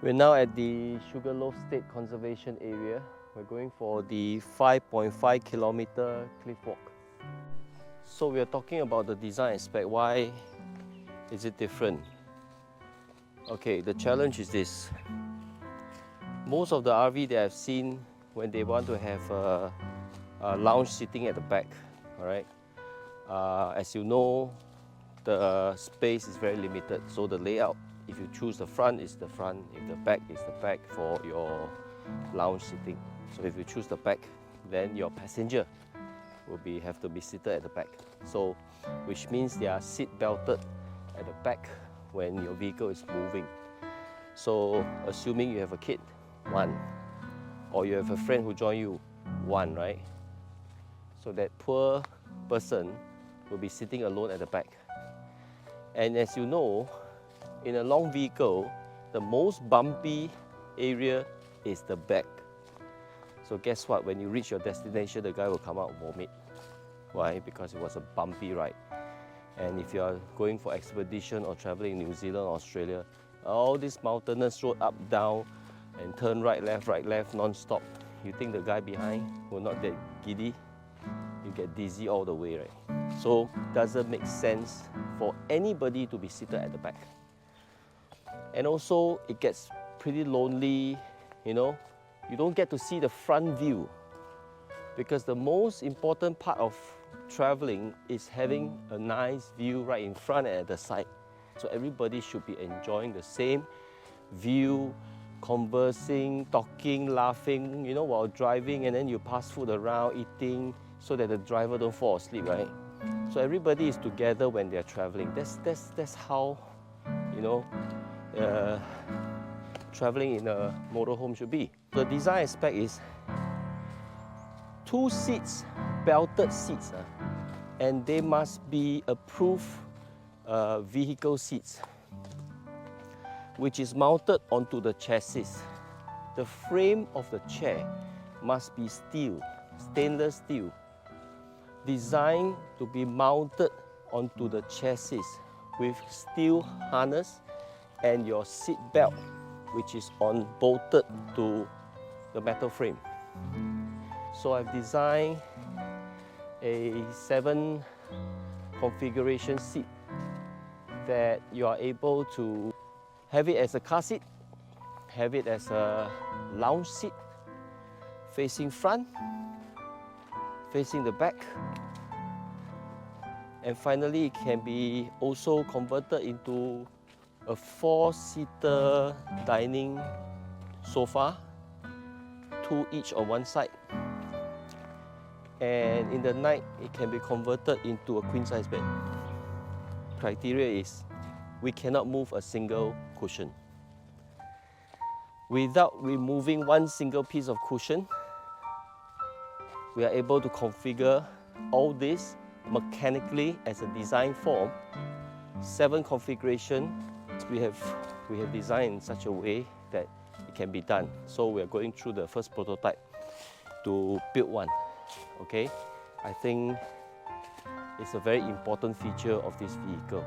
We're now at the Sugarloaf State Conservation Area. We're going for the 5.5 kilometer cliff walk. So we are talking about the design aspect. Why is it different? Okay, the challenge is this. Most of the RV that I've seen, when they want to have a lounge sitting at the back, all right? As you know, the space is very limited. So the layout, if you choose the front, is the front. If the back is the back for your lounge sitting. So if you choose the back, then your passenger will have to be seated at the back. So, which means they are seat belted at the back when your vehicle is moving. So, assuming you have a kid, one, or you have a friend who join you, one, right? So that poor person will be sitting alone at the back. And as you know, in a long vehicle, the most bumpy area is the back. So guess what? When you reach your destination, the guy will come out and vomit. Why? Because it was a bumpy ride. And if you are going for expedition or traveling in New Zealand or Australia, all this mountainous road up, down, and turn right, left, non-stop. You think the guy behind will not get giddy? You get dizzy all the way, right? So it doesn't make sense for anybody to be seated at the back. And also, it gets pretty lonely, you know. You don't get to see the front view, because the most important part of traveling is having a nice view right in front and at the side. So everybody should be enjoying the same view, conversing, talking, laughing, you know, while driving, and then you pass food around, eating, so that the driver don't fall asleep, right? So everybody is together when they're traveling. That's how, you know, traveling in a motorhome should be. The design aspect is 2 seats, belted seats, and they must be approved vehicle seats, which is mounted onto the chassis. The frame of the chair must be steel, stainless steel, designed to be mounted onto the chassis with steel harness and your seat belt, which is bolted to the metal frame. So I've designed a 7 configuration seat that you are able to have it as a car seat, have it as a lounge seat, facing front, facing the back, and finally it can be also converted into a 4-seater dining sofa, 2 each on one side. And in the night, it can be converted into a queen-size bed. Criteria is, we cannot move a single cushion. Without removing one single piece of cushion, we are able to configure all this mechanically as a design form. 7 configuration. We have designed in such a way that it can be done. So we are going through the first prototype to build one. Okay, I think it's a very important feature of this vehicle.